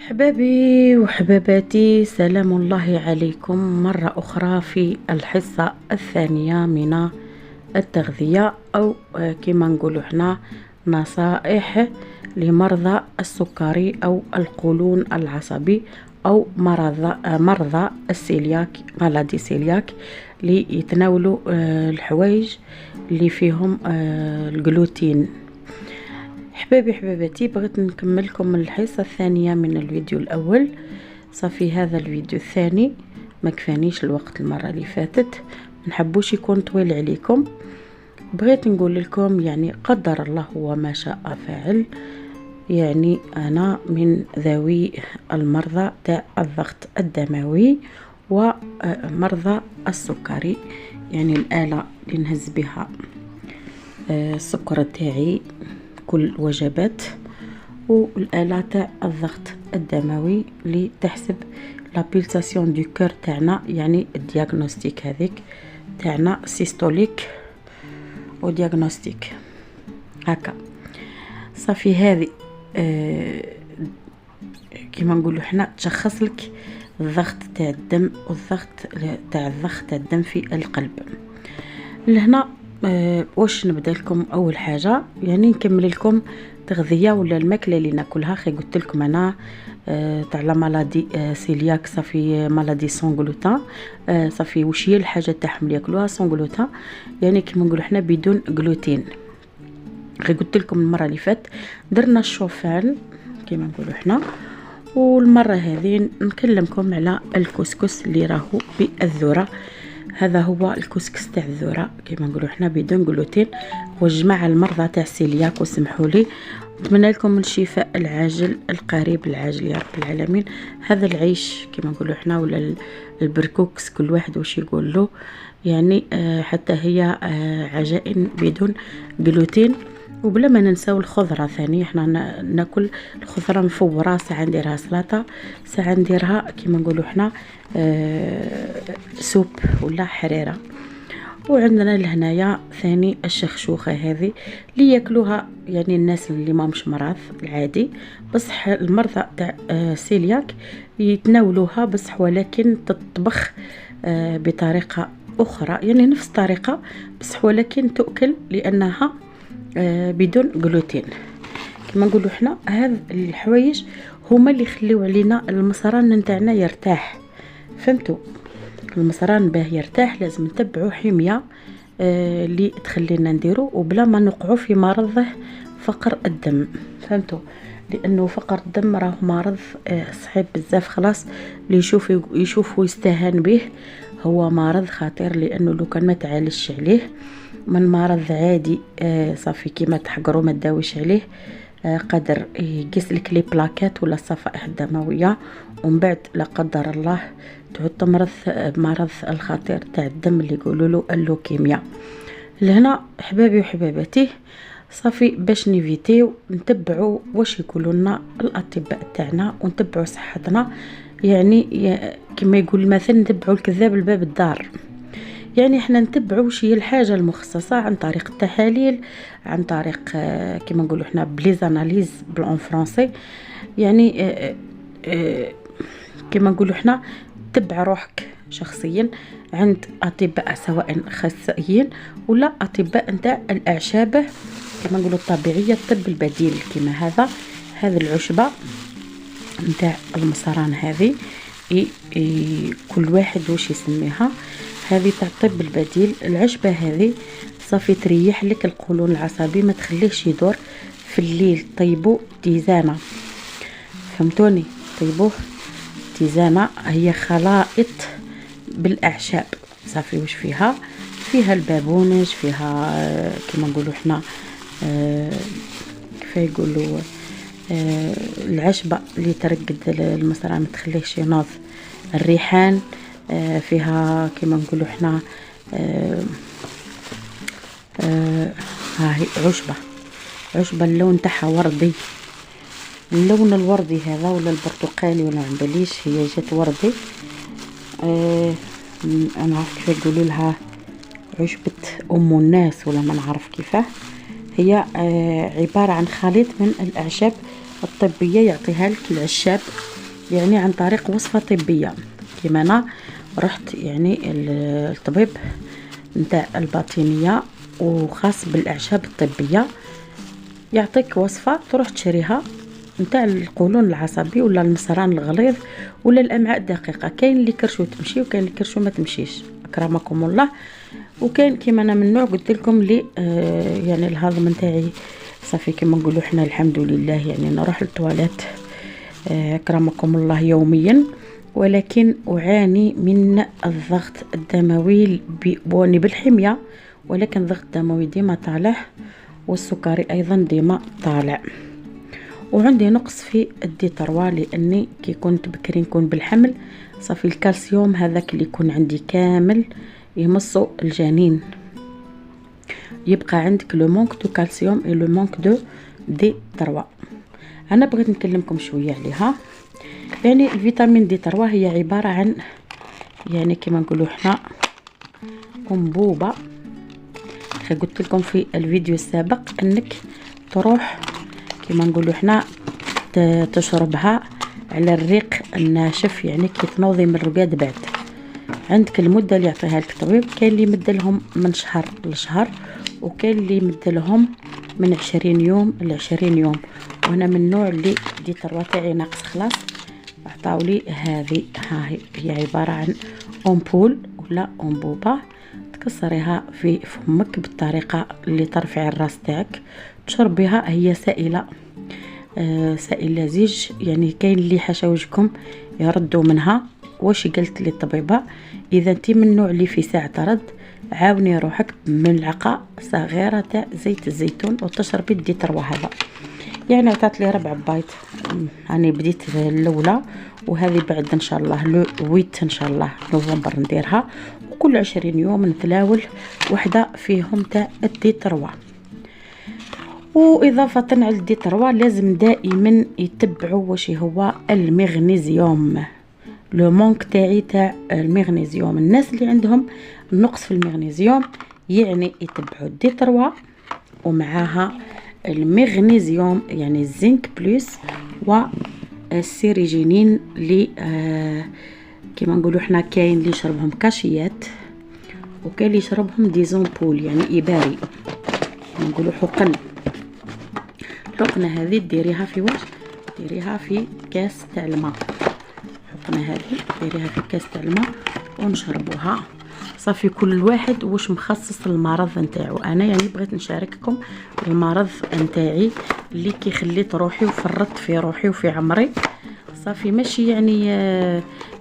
حبابي وحباباتي، سلام الله عليكم مرة أخرى في الحصة الثانية من التغذية، أو كما نقولوا حنا نصائح لمرضى السكري أو القولون العصبي، أو مرضى السيلياك، مرضى سيلياك، اللي يتناولوا الحوايج اللي فيهم الجلوتين. حبابي حباباتي، بغيت نكملكم الحصة الثانية من الفيديو الأول. صافي هذا الفيديو الثاني ما كفانيش الوقت المرة اللي فاتت، منحبوش يكون طويل عليكم. بغيت نقول لكم يعني قدر الله وما شاء فعل، يعني أنا من ذوي المرضى تاع الضغط الدموي ومرضى السكري، يعني الآلة اللي نهز بها السكر تاعي كل وجبات، والآلة تاع الضغط الدموي اللي تحسب لابيلساسيون دو كور تاعنا، يعني الدياغنوستيك هذيك تاعنا سيستوليك ودياغنوستيك هكا. صافي هذه كما نقولوا حنا تشخص لك الضغط تاع الدم والضغط تاع الدم في القلب. لهنا واش نبدا لكم؟ اول حاجه يعني نكمل لكم تغذيه ولا الماكله اللي ناكلها. خي قلت لكم انا تاع لا مالادي سيلياك، صافي مالادي سون غلوتان، صافي واش هي الحاجه تاعهم اللي ياكلوها سون غلوتان، يعني كيما نقولوا حنا بدون غلوتين. غير قلت لكم المره اللي فات درنا الشوفان كيما نقولوا حنا، والمره هذه نكلمكم على الكسكس اللي راهو بالذره. هذا هو الكسكس تاع الذره كيما نقولوا حنا بدون جلوتين. والجماعه المرضى تاع السيلياك وسمحوا لي، نتمنى لكم الشفاء العاجل القريب العاجل يا رب العالمين. هذا العيش كيما نقولوا حنا ولا البركوكس، كل واحد واش يقول له، يعني حتى هي عجائن بدون جلوتين. وبلا ما ننساو الخضره ثاني، احنا ناكل الخضره مفوره، ساعه نديرها سلطه، ساعه نديرها كيما نقولوا حنا سوب ولا حريره. وعندنا لهنايا ثاني الشخشوخه هذه اللي ياكلوها يعني الناس اللي ما مش مرض العادي، بصح المرضى تاع سيلياك يتناولوها بصح، ولكن تطبخ بطريقه اخرى، يعني نفس الطريقه بصح ولكن تؤكل لانها بدون جلوتين. كما نقولوا حنا هذا الحوايج هما اللي يخليو علينا المصران نتاعنا يرتاح. فهمتوا؟ المصران باه يرتاح لازم نتبعوا حميه اللي تخلينا نديرو، وبلا ما نقعوا في مرض فقر الدم. فهمتوا؟ لانه فقر الدم راه مرض صعيب بزاف. خلاص اللي يشوف ويستهان به، هو مرض خطير، لانه لو كان ما تعالجش عليه من مرض عادي صافي كيما تحقروا ما تداويش عليه، قدر يقيسلك لي بلاكات ولا الصفائح الدمويه، ومن بعد لا قدر الله تعود تمرض بمرض الخطير تاع الدم اللي يقولوا له اللوكيميا. لهنا حبابي وحباباتي، صافي باش نيفيتيو نتبعوا واش يقولوا لنا الاطباء تاعنا ونتبعوا صحتنا، يعني كما يقول المثل نتبعوا الكذاب لباب الدار. يعني احنا نتبعوا وش هي الحاجه المخصصه عن طريق التحاليل، عن طريق كما نقولوا احنا بليز اناليز بالون فرونسي، يعني كما نقولوا احنا تبع روحك شخصيا عند اطباء سواء اخصائيين ولا اطباء نتاع الاعشاب كما نقولوا الطبيعيه، الطب البديل. كما هذا العشبه نتاع المصران هذه كل واحد واش يسميها، هذه تاع الطب البديل. العشبه هذه صافي تريح لك القولون العصبي، ما تخليهش يدور في الليل. طيبوا تيزانه، فهمتوني؟ طيبوه تيزانه، هي خلائط بالاعشاب. صافي واش فيها البابونج، فيها كما نقولوا احنا كيف يقولوا العشبه اللي ترقد المصران ما تخليهش ينوض، الريحان فيها كما نقولوا احنا هاي عشبه اللون تاعها وردي، اللون الوردي هذا ولا البرتقالي ولا ما باليش، هي جات وردي. انا عارف كيف يقولوا لها، عشبه ام الناس ولا ما نعرف كيفاه. هي عباره عن خليط من الاعشاب الطبية يعطيها لك العشاب يعني عن طريق وصفة طبية. كيما انا رحت يعني الطبيب نتاع الباطنية وخاص بالاعشاب الطبية، يعطيك وصفة تروح تشريها نتاع القولون العصبي ولا المصران الغليظ ولا الامعاء الدقيقة. كاين اللي كرشو تمشي وكاين اللي كرشو ما تمشيش اكرمكم الله، وكاين كيما انا من نوع قلت لكم لي يعني الهضم نتاعي صافي كيما نقولوا حنا الحمد لله، يعني نروح للتواليت اكرمكم الله يوميا، ولكن اعاني من الضغط الدموي بوني بالحمية، ولكن الضغط الدموي ديما طالع والسكري ايضا ديما طالع، وعندي نقص في الديتروا لاني كي كنت بكري نكون بالحمل صافي الكالسيوم هذاك اللي يكون عندي كامل يمصوا الجنين، يبقى عندك لو مونك دو كالسيوم اي لو مونك دو دي3. انا بغيت نكلمكم شويه عليها. يعني الفيتامين دي3 هي عباره عن يعني كما نقولوا حنا انبوبه. قلت لكم في الفيديو السابق انك تروح كما نقولوا حنا تشربها على الريق الناشف، يعني كي تنوضي من الرقاد بعد عندك المده اللي يعطيها لك الطبيب. كاين اللي يمد لهم من شهر لشهر، وكاين اللي يمد لهم من 20 يوم ل20 يوم، وانا من النوع اللي دي3 تاعي ناقص خلاص عطاولي هذه. هي عباره عن امبول ولا انبوبه تكسريها في فمك بالطريقه اللي ترفعي الراس تاعك تشربيها. هي سائله سائل لزيج، يعني كاين اللي حاشا وجهكم يردوا منها. واش قلت للطبيبه اذا انت من النوع اللي في ساعه رد عاوني روحك بملعقه صغيره تاع زيت الزيتون وتشربي دي3 هذا. يعني عطات لي 4 بايط، راني بديت الاولى وهذه بعد ان شاء الله لو 8 ان شاء الله نوفمبر نديرها، وكل 20 يوم نتناول وحده فيهم تاع الدي3. واضافه على الدي3 لازم دائما يتبعوا واش هو المغنيسيوم، لو مونك تاعي تاع المغنيسيوم. الناس اللي عندهم نقص في المغنيسيوم يعني يتبعوا الدي3 ومعاها المغنيسيوم يعني الزنك بلس والسيريجينين اللي كما نقولوا حنا كاين اللي يشربهم كاشيات وكاين اللي يشربهم ديزومبول يعني اباري نقولوا حقن. الحقنه هذه ديريها في واش؟ ديريها في كاس تاع الماء. الحقنه هذه ديريها في كاس تاع الماء ونشربوها صافي. كل واحد واش مخصص المرض نتاعو. انا يعني بغيت نشارككم المرض نتاعي اللي كي خليت روحي وفرطت في روحي وفي عمري صافي، ماشي يعني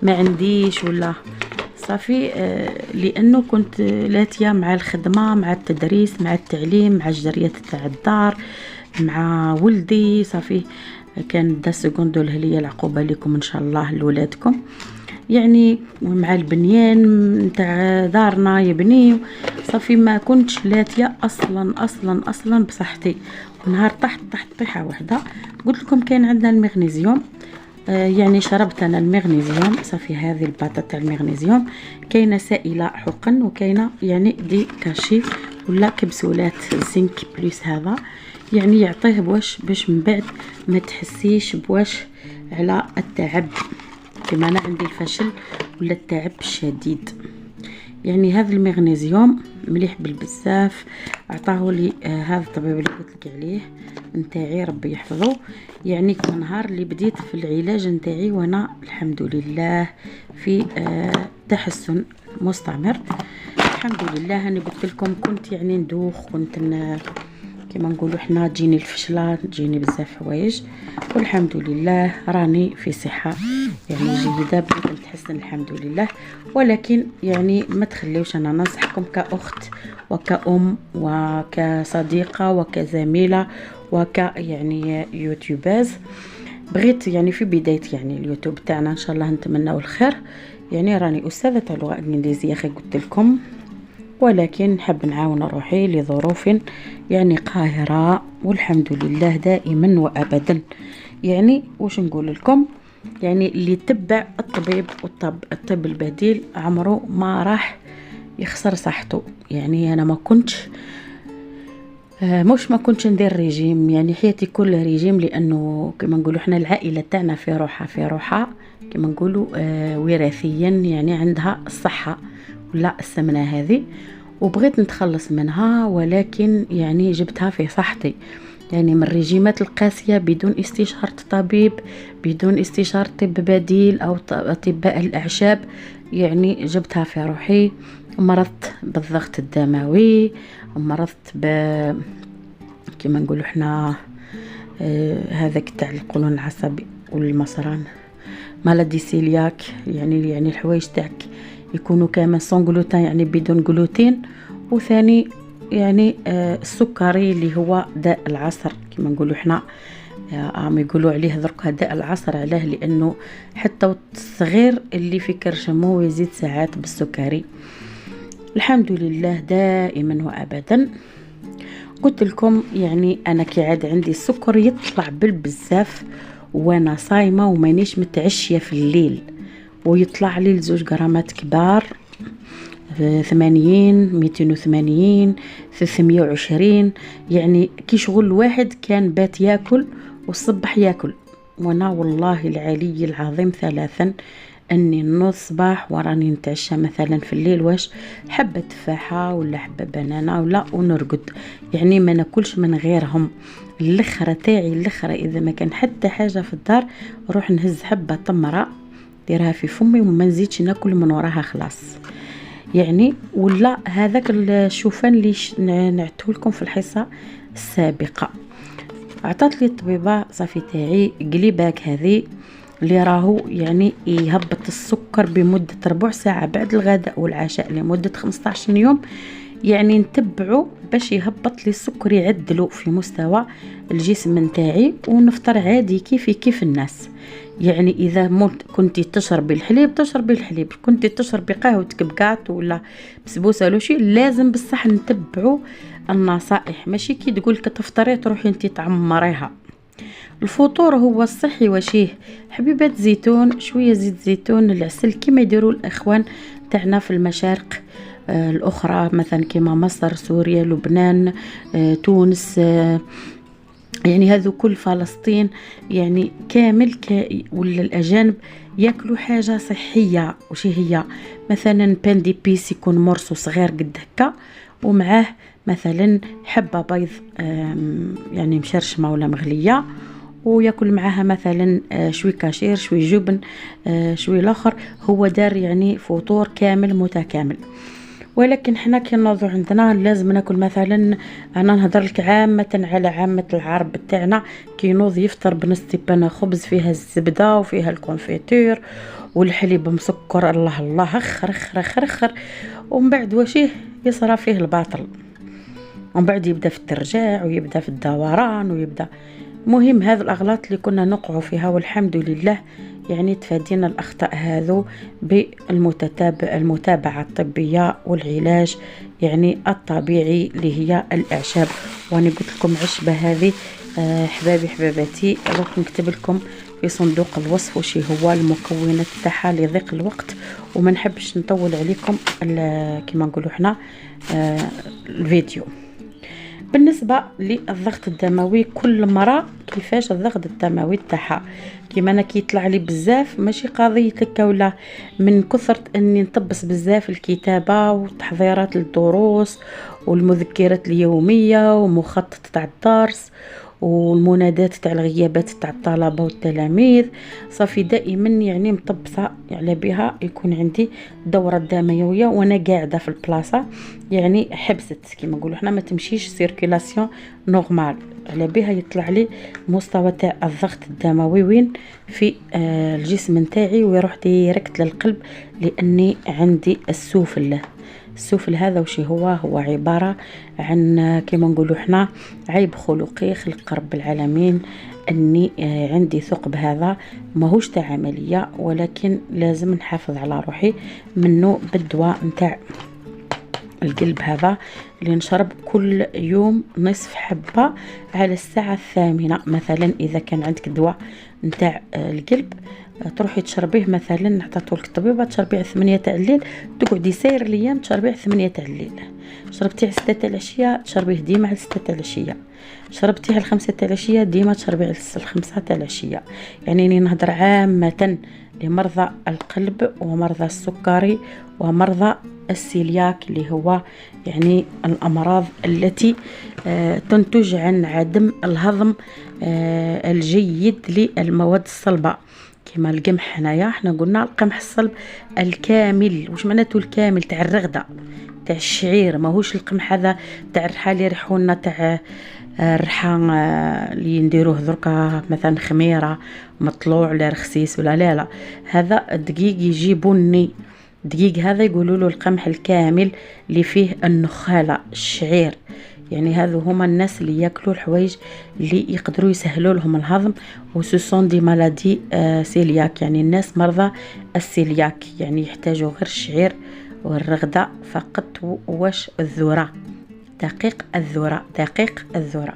ما عنديش ولا صافي، لانه كنت لاتيه مع الخدمه مع التدريس مع التعليم مع الجريات تاع الدار مع ولدي صافي. كان دا سكوندو الهليه العقوبه لكم ان شاء الله لولادكم، يعني مع البنيان نتاع دارنا يبني صافي ما كنتش لاتيه اصلا بصحتي. نهار طحت طيحه واحده قلت لكم كاين عندنا المغنيسيوم، يعني شربت انا المغنيسيوم صافي. هذه الباطه تاع المغنيسيوم كاينه سائله حقن وكاينه يعني دي كاشي ولا كبسولات زنك بلس. هذا يعني يعطيه باش من بعد ما تحسيش بواش على التعب كما انا عندي الفشل ولا التعب الشديد. يعني هذا المغنيسيوم مليح بالبزاف عطاه لي هذا الطبيب اللي قلت لك عليه نتاعي ربي يحفظه. يعني كل نهار اللي بديت في العلاج نتاعي وانا الحمد لله في تحسن مستمر الحمد لله. انا قلت لكم كنت يعني ندوخ، كنت كما نقولوا حنا تجيني الفشله تجيني بزاف حوايج، والحمد لله راني في صحه يعني جيده بديت نتحسن الحمد لله. ولكن يعني ما تخليوش، انا ننصحكم كاخت وكأم وكصديقه وكزميله يعني يوتيوباز. بغيت يعني في بدايه يعني اليوتيوب تاعنا ان شاء الله نتمناو الخير. يعني راني استاذه تاع اللغه الانجليزيه قلت لكم، ولكن نحب نعاون روحي لظروف يعني قاهرة والحمد لله دائما وابدا. يعني واش نقول لكم، يعني اللي يتبع الطبيب الطب البديل عمره ما راح يخسر صحته. يعني انا ما كنتش مش ما كنتش ندير ريجيم، يعني حياتي كل ريجيم، لانه كما نقولوا احنا العائله تاعنا في روحها كما نقولوا وراثيا، يعني عندها الصحه ولا السمنه هذه، وبغيت نتخلص منها، ولكن يعني جبتها في صحتي، يعني من الرجيمات القاسية بدون استشارة طبيب، بدون استشارة طب بديل أو أطباء الأعشاب، يعني جبتها في روحي. مرضت بالضغط الدموي، مرضت كما نقولوا احنا هذاك تاع القولون العصبي والمصران، مالادي سيلياك، يعني الحوايج تاعك يكونوا كامل سون جلوتين، يعني بدون جلوتين. وثاني يعني السكري اللي هو داء العصر كما نقولوا احنا، عم يقولوا عليه درك داء العصر. علاه؟ لانه حتى الصغير اللي في كرشمه يزيد ساعات بالسكري. الحمد لله دائما وابدا. قلت لكم يعني انا كي عاد عندي السكر يطلع بالبزاف وانا صايمه ومانيش متعشيه في الليل، ويطلع لي 2 غرامات كبار، 80 280 320، يعني كي شغل واحد كان بات ياكل والصبح ياكل. وانا والله العلي العظيم ثلاثا اني نوض صباح وراني نتعشى مثلا في الليل واش حبه تفاحه ولا حبه بنانه ولا، ونرقد، يعني ما ناكلش من غيرهم. الاخره تاعي الاخره اذا ما كان حتى حاجه في الدار نروح نهز حبه تمره ديرها في فمي وما نزيدش ناكل من وراها خلاص. يعني ولا هذاك الشوفان اللي نعته لكم في الحصه السابقه، عطات لي الطبيبه صافي تاعي قليباك هذه اللي راهو يعني يهبط السكر بمده 4 ساعه بعد الغداء والعشاء لمده 15 يوم، يعني نتبعه باش يهبط لي السكر، يعدلو في مستوى الجسم نتاعي، ونفطر عادي كيف الناس. يعني اذا كنتي تشربي الحليب تشربي الحليب، كنتي تشربي قهوتك بكاط ولا بسبوسه ولا شيء، لازم بصح نتبعوا النصائح، ماشي كي تقولك تفطري تروحي انتي تعمريها. الفطور هو الصحي وشيه حبيبات زيتون، شويه زيت زيتون، العسل، كما يديروا الاخوان تاعنا في المشارق الاخرى، مثلا كما مصر، سوريا، لبنان، تونس، يعني هذو كل فلسطين، يعني كامل ولا الأجانب ياكلوا حاجة صحية. وشي هي؟ مثلا بان دي بيس يكون مرسو صغير قد هكا، ومعاه مثلا حبة بيض يعني مشرشمة ولا مغلية، وياكل معاها مثلا شوي كاشير، شوي جبن، شوي الاخر. هو دار يعني فطور كامل متكامل. ولكن حنا كي نوضو عندنا لازم ناكل، مثلا انا نهضر لك عامه على عامه العرب تاعنا، كي ينوض يفطر بنستيبان خبز فيها الزبده وفيها الكونفيتير والحليب مسكر، الله الله اخر اخر اخر اخر، ومن بعد واشيه يصرى فيه الباطل، ومن بعد يبدا في الترجاع ويبدا في الدوران ويبدا. مهم هذه الاغلاط اللي كنا نقعوا فيها، والحمد لله يعني تفادينا الاخطاء هذو بالمتابعه الطبيه والعلاج يعني الطبيعي اللي هي الاعشاب. وانا قلت لكم عشبه هذه احبابي حباباتي، راح نكتب لكم في صندوق الوصف وشي هو المكونات تاعها لضيق الوقت، وما نحبش نطول عليكم كما نقولوا احنا الفيديو. بالنسبه للضغط الدموي، كل مرة كيفاش الضغط الدموي تاعها، كيما انا كيطلع لي بزاف ماشي قضيه هكا، ولا من كثرة اني نطبس بزاف الكتابه وتحضيرات الدروس والمذكرات اليوميه ومخطط تاع الدرس والمنادات تاع الغيابات تاع الطلبه والتلاميذ، صافي دائما يعني مطبسه على بها يكون عندي الدوره الدمويه وانا قاعده في البلاصه، يعني حبست كما نقولوا احنا، ما تمشيش سيركيلاسيون نورمال، على بها يطلع لي مستوى تاع الضغط الدموي وين في الجسم نتاعي، ويروح ديريكت للقلب، لاني عندي السفل هذا وشي هو عبارة عن كما نقولوا احنا عيب خلقي خلق رب العالمين، اني عندي ثقب هذا ماهوش تاع عملية، ولكن لازم نحافظ على روحي منه بالدواء نتاع القلب هذا اللي نشرب كل يوم نصف حبة على الساعة 8 مثلا. إذا كان عندك دواء نتاع القلب، تروحي تشربيه مثلا، عطاتولك الطبيبه تشربيه على 8 تاع الليل، تقعدي ساير الايام تشربيه على 8 تاع الليل. شربتيه على 6 تاع العشيه تشربيه ديما على 6 تاع العشيه. شربتيه على 5 تاع العشيه ديما تشربيه على 5 تاع العشيه. يعني اني نهضر عامه لمرضى القلب ومرضى السكري ومرضى السيلياك، اللي هو يعني الأمراض التي تنتج عن عدم الهضم الجيد للمواد الصلبة، كما القمح. هنايا احنا قلنا القمح الصلب الكامل. وش معناته الكامل؟ تاع الرغدة، تاع الشعير، ماهوش القمح هذا تاع الريحة اللي يريحونا، تاع الريحة اللي نديروه دركا مثلا خميرة مطلوع ولا رخسيس ولا لا. هذا الدقيق يجي بني، دقيق هذا يقولوا له القمح الكامل اللي فيه النخالة، الشعير. يعني هذو هما الناس اللي ياكلوا الحوايج اللي يقدروا يسهلوا لهم الهضم، وسوسون دي مالادي سيلياك، يعني الناس مرضى السيلياك، يعني يحتاجوا غير الشعير والرغدة فقط. واش الذرة، دقيق الذرة، دقيق الذرة.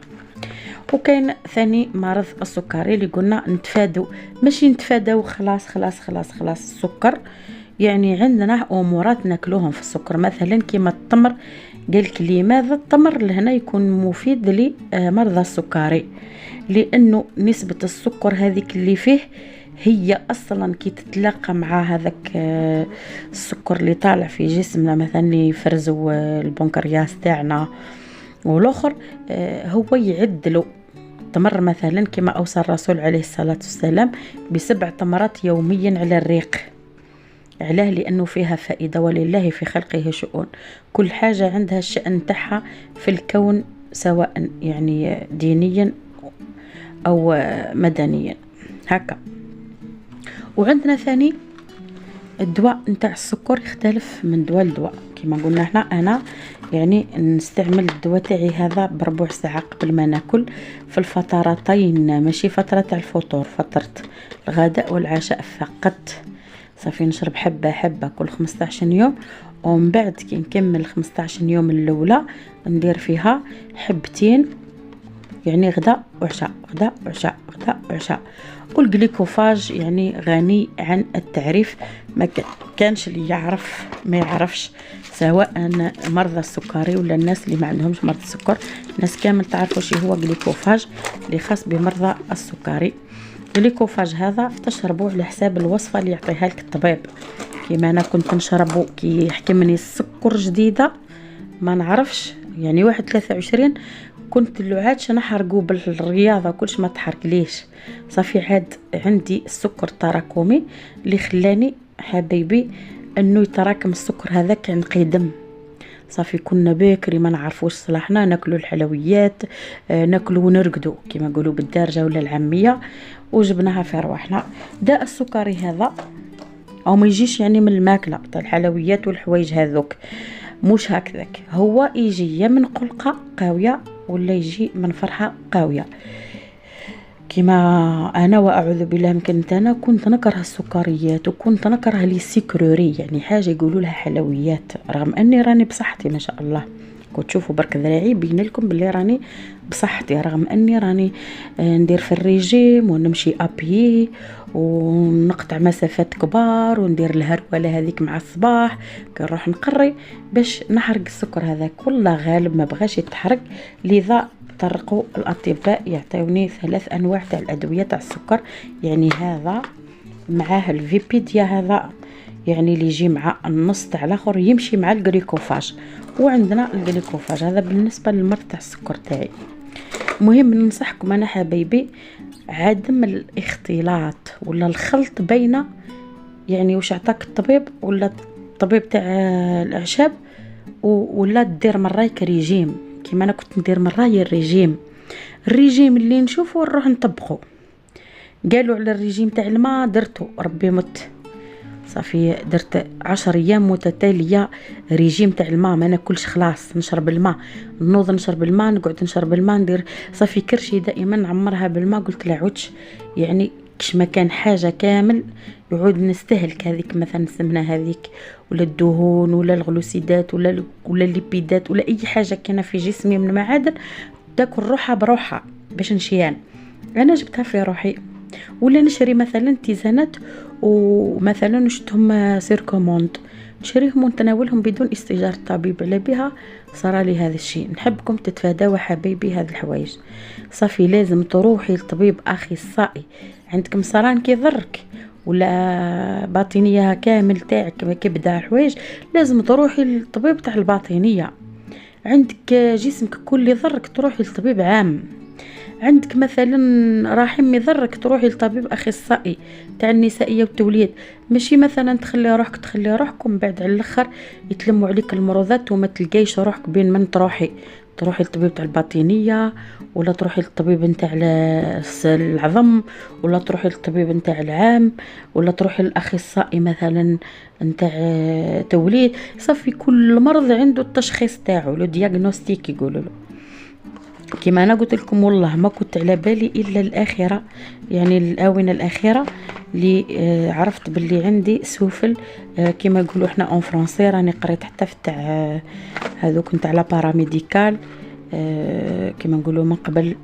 وكاين ثاني مرض السكري اللي قلنا نتفادوا، ماشي نتفادوا خلاص خلاص خلاص خلاص السكر. يعني عندنا امورات ناكلوهم في السكر، مثلا كيما التمر. قالك لماذا التمر لهنا يكون مفيد لمرضى السكري؟ لانه نسبة السكر هذيك اللي فيه هي اصلا كي تتلاقى مع هذاك السكر اللي طالع في جسمنا، مثلا يفرزوا البنكرياس تاعنا والاخر، هو يعدلوا. تمر مثلا كما اوصى الرسول عليه الصلاة والسلام ب7 تمرات يوميا على الريق. علاه؟ لأنه فيها فائدة، ولله في خلقه شؤون. كل حاجة عندها الشأن تاعها في الكون، سواء يعني دينيا أو مدنيا هكا. وعندنا ثاني الدواء نتاع السكر يختلف من دواء لدواء. كما قلنا احنا، أنا يعني نستعمل الدواء تاعي هذا بربع ساعة قبل ما ناكل في الفترتين، ماشي فترة تاع الفطور، فترة الغداء والعشاء فقط. صافي نشرب حبة حبة كل 15 يوم، ومن بعد كي نكمل 15 يوم الأولى ندير فيها حبتين، يعني غدا وعشاء، غدا وعشاء، غدا وعشاء. والجليكوفاج يعني غني عن التعريف، ما كانش اللي يعرف ما يعرفش، سواء مرضى السكري ولا الناس اللي ما عندهمش مرض السكر. الناس كامل تعرفوا شي هو جليكوفاج اللي خاص بمرضى السكري. الجليكوفاج هذا تشربوه على حساب الوصفة اللي يعطيها لك الطبيب. كيما انا كنت نشربه كي يحكمني السكر جديدة ما نعرفش، يعني 21 كنت عادش نحرقو بالرياضة كلش ما تحرق ليش. صافي عاد عندي السكر التراكمي اللي خلاني حبيبي انه يتراكم السكر هذاك نقيدم. صافي كنا باكري ما نعرفوش صلاحنا ناكلوا الحلويات، ناكلوا ونرقدوا كما يقولوا بالدارجه ولا العاميه، وجبناها في رواحنا. داء السكري هذا او ما يجيش يعني من الماكله تاع الحلويات والحوايج هذوك، مش هكذاك. هو يجي يا من قلقه قاويه ولا يجي من فرحه قاويه. كما انا واعوذ بالله يمكن انا كنت نكره السكريات وكنت نكره لي سيكروري، يعني حاجه يقولوا لها حلويات، رغم اني راني بصحتي ما شاء الله. كنت تشوفوا برك ذراعي بين لكم باللي راني بصحتي، رغم اني راني ندير في الريجيم ونمشي ابيي ونقطع مسافات كبار وندير الهروله هذيك مع الصباح كنروح نقري باش نحرق السكر هذاك. والله غالب ما بغاش يتحرق، لذا طرقوا الاطباء يعطيوني 3 انواع تاع الادويه تاع السكر. يعني هذا معاه الفيبيديا، هذا يعني اللي يجي مع النص تاع الاخر يمشي مع الجليكوفاج. وعندنا الجليكوفاج هذا بالنسبه للمرض تاع السكر تاعي. مهم ننصحكم انا حبايبي عدم الاختلاط ولا الخلط بين يعني واش عطاك الطبيب ولا الطبيب تاع الاعشاب، ولا دير من رايك ريجيم. كيما انا كنت ندير من رايي الريجيم اللي نشوفه نروح نطبقه. قالوا على الريجيم تاع الماء درته ربي مت. صافي درت 10 ايام متتاليه ريجيم تاع الماء، ما ناكلش خلاص، نشرب الماء، نوض نشرب الماء، نقعد نشرب الماء، ندير صافي كرشي دائما نعمرها بالماء. قلت لا عودش يعني كش ما كان حاجه كامل يعود نستهلك هذيك مثلا السمنه هذيك ولا الدهون ولا الغلوسيدات ولا الليبيدات ولا اي حاجه كان في جسمي من معادن، تاكل روحها بروحها باش نشيان. انا جبتها في روحي ولا نشري مثلا تيزانات ومثلا نشتهم سيركوموند، نشريهم ونتناولهم بدون استئجار الطبيب. على بها صار لي هذا الشيء. نحبكم تتفاداوا حبايبي هذه الحوايج. صافي لازم تروحي لطبيب اخصائي. عندك مصران كيضرك ولا باطنيه كامل تاعك كبده حوايج، لازم تروحي للطبيب تاع الباطنيه. عندك جسمك كل يضرك تروحي لطبيب عام. عندك مثلا رحم يضرك تروحي لطبيب اخصائي تاع النسائيه والتوليد. ماشي مثلا تخلي روحك ومن بعد على الاخر يتلموا عليك المرضات وما تلقايش روحك بين من تروحي للطبيب تاع الباطنيه، ولا تروحي للطبيب نتاع العظم، ولا تروحي للطبيب نتاع العام، ولا تروحي للاخصائي مثلا نتاع توليد. صافي كل مرض عنده التشخيص تاعو، لو دياغنوستيك يقولوا له. كما انا قلت لكم والله ما كنت على بالي الا الاخره، يعني الاونه الاخيره اللي عرفت باللي عندي سوفل. كما يقولوا احنا اون فرونسي، راني قريت حتى في تاع هذوك نتاع لا باراميديكال. كما نقولوا من قبل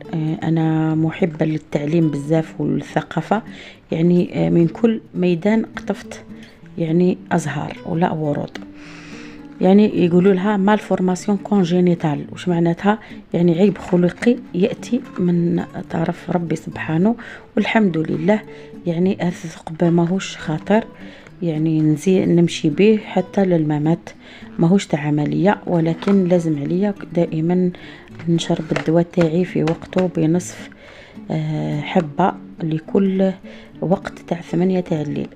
انا محبه للتعليم بزاف والثقافه، يعني من كل ميدان قطفت يعني ازهار ولا ورود. يعني يقولوا لها مال فورماسيون كونجينيتال. وش معناتها؟ يعني عيب خلقي ياتي من طرف ربي سبحانه، والحمد لله. يعني هذا الثقب ماهوش خطر، يعني نمشي به حتى للممات، ماهوش تاع عمليه، ولكن لازم عليا دائما نشرب الدواء تاعي في وقته بنصف حبه لكل وقت تاع 8 تاع الليل.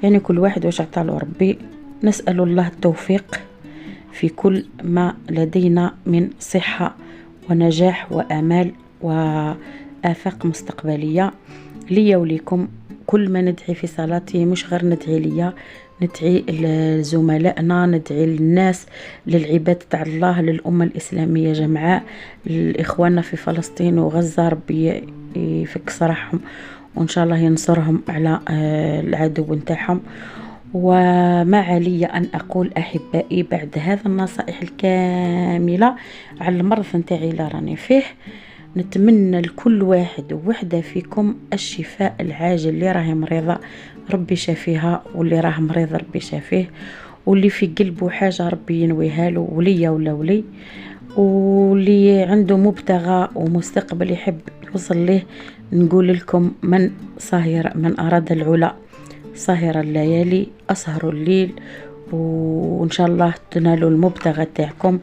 يعني كل واحد واش عطاله ربي. نسأل الله التوفيق في كل ما لدينا من صحة ونجاح وآمال وآفاق مستقبلية لي وليكم. كل ما ندعي في صلاتي مش غير ندعي ليا، ندعي لزملائنا، ندعي للناس، للعباد تاع الله، للأمة الإسلامية جمعاء، لإخواننا في فلسطين وغزة. ربي يفك صراحهم وإن شاء الله ينصرهم على العدو نتاعهم. وما علي أن أقول أحبائي بعد هذا النصائح الكاملة على المرض نتاعي اللي راني فيه، نتمنى لكل واحد ووحدة فيكم الشفاء العاجل. اللي راهي مريضة ربي شافيها، واللي راه مريض ربي شافيه، واللي في قلبه حاجة ربي ينويها له، وليا ولا ولي، واللي عنده مبتغى ومستقبل يحب يوصل له. نقول لكم من أراد العلا سهر الليالي أسهر الليل، وإن شاء الله تنالوا المبتغى تاعكم.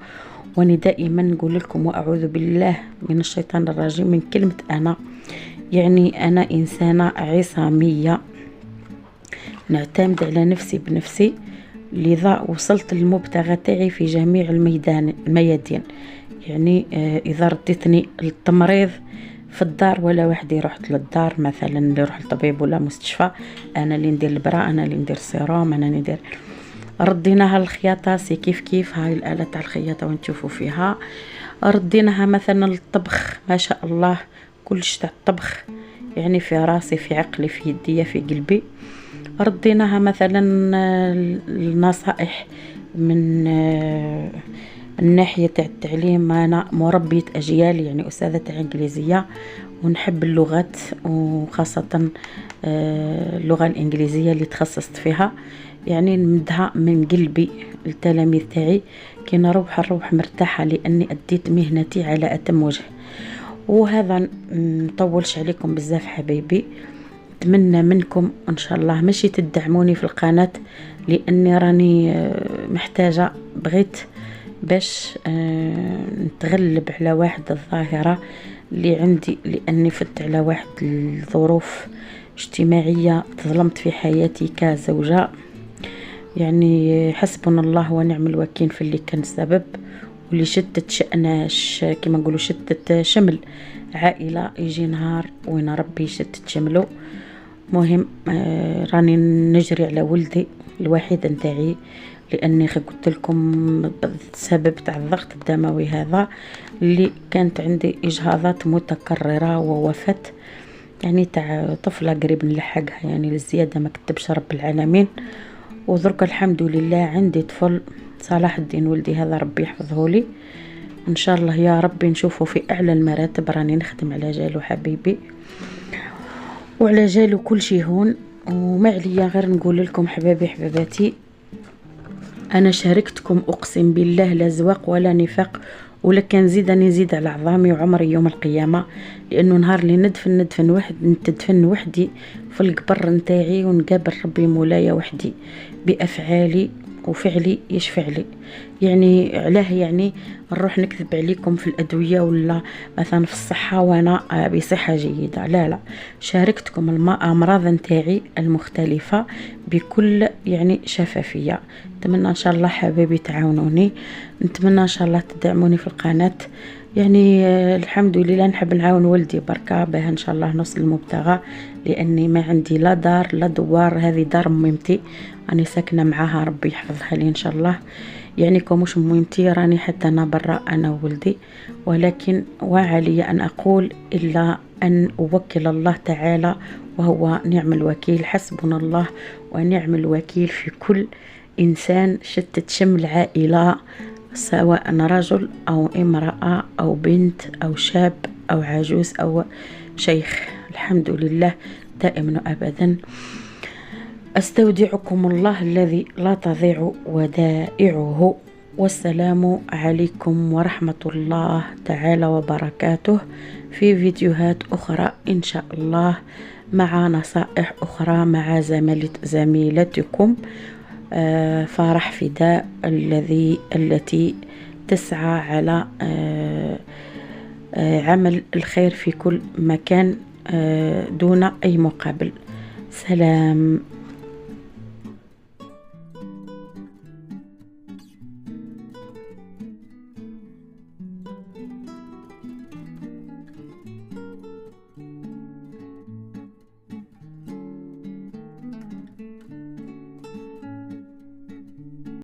وأنا دائما نقول لكم وأعوذ بالله من الشيطان الرجيم من كلمة أنا. يعني أنا إنسانة عصامية نعتمد على نفسي بنفسي، لذا وصلت للمبتغى تاعي في جميع الميادين. يعني إذا رديتني للتمريض في الدار ولا وحدي رحت للدار مثلا اللي يروح للطبيب ولا مستشفى، انا اللي ندير البراء، انا اللي ندير السيروم، انا اللي ندير. رديناها الخياطه سي كيف هاي الاله تاع الخياطه وين تشوفوا فيها. رديناها مثلا للطبخ، ما شاء الله كلش تاع الطبخ، يعني في راسي في عقلي في يدي في قلبي. رديناها مثلا النصائح من الناحية تاع التعليم. أنا مربية أجيال، يعني أستاذة إنجليزية، ونحب اللغات وخاصة اللغة الإنجليزية اللي تخصصت فيها. يعني نمدها من قلبي التلاميذ تاعي كي نروح مرتاحة، لأني أديت مهنتي على أتم وجه. وهذا نطولش عليكم بزاف حبايبي. أتمنى منكم إن شاء الله ماشي تدعموني في القناة، لأني راني محتاجة، بغيت باش نتغلب على واحد الظاهرة اللي عندي، لأني فت على واحد الظروف اجتماعية تظلمت في حياتي كزوجة. يعني حسبنا الله ونعم الوكيل في اللي كان السبب، واللي شتت شأناش كما نقولوا شتت شمل عائلة. يجي نهار وين ربي يشتت شمله. مهم راني نجري على ولدي الوحيد نتاعي، لاني قلت لكم بسبب تاع الضغط الدموي هذا اللي كانت عندي اجهاضات متكرره ووفاه، يعني تاع طفله قريب نلحقها، يعني للزياده ما كتبش رب العالمين. ودرك الحمد لله عندي طفل صلاح الدين ولدي هذا، ربي يحفظه لي ان شاء الله يا ربي، نشوفه في اعلى المراتب. راني نخدم على جاله حبيبي. وعلى جالو كل شي هون. وما عليا غير نقول لكم حبابي حباباتي، انا شاركتكم اقسم بالله لا زواق ولا نفاق، ولا كان نزيد على عظامي وعمري يوم القيامه، لانه نهار اللي ندفن وحدي في القبر نتاعي ونقابل ربي مولاي وحدي بافعالي وفعلي يشفع لي. يعني علاه يعني نروح نكذب عليكم في الادويه ولا مثلا في الصحه وانا بصحه جيده؟ لا لا، شاركتكم الامراض نتاعي المختلفه بكل يعني شفافيه. نتمنى ان شاء الله حبايبي تعاونوني، نتمنى ان شاء الله تدعموني في القناه. يعني الحمد لله نحب نعاون ولدي بركة بها ان شاء الله نوصل المبتغى، لاني ما عندي لا دار لا دوار. هذه دار ميمتي راني ساكنه معاها، ربي يحفظها لي ان شاء الله. يعني كومش ميمتي راني حتى انا برا انا وولدي، ولكن وعلي ان اقول الا ان اوكل الله تعالى وهو نعم الوكيل. حسبنا الله ونعم الوكيل في كل انسان شتت شمل عائله، سواء رجل أو امرأة أو بنت أو شاب أو عجوز أو شيخ. الحمد لله دائما أبدا. أستودعكم الله الذي لا تضيع ودائعه، والسلام عليكم ورحمة الله تعالى وبركاته، في فيديوهات أخرى إن شاء الله، مع نصائح أخرى مع زميلتكم فرح فداء التي تسعى على عمل الخير في كل مكان دون أي مقابل. سلام.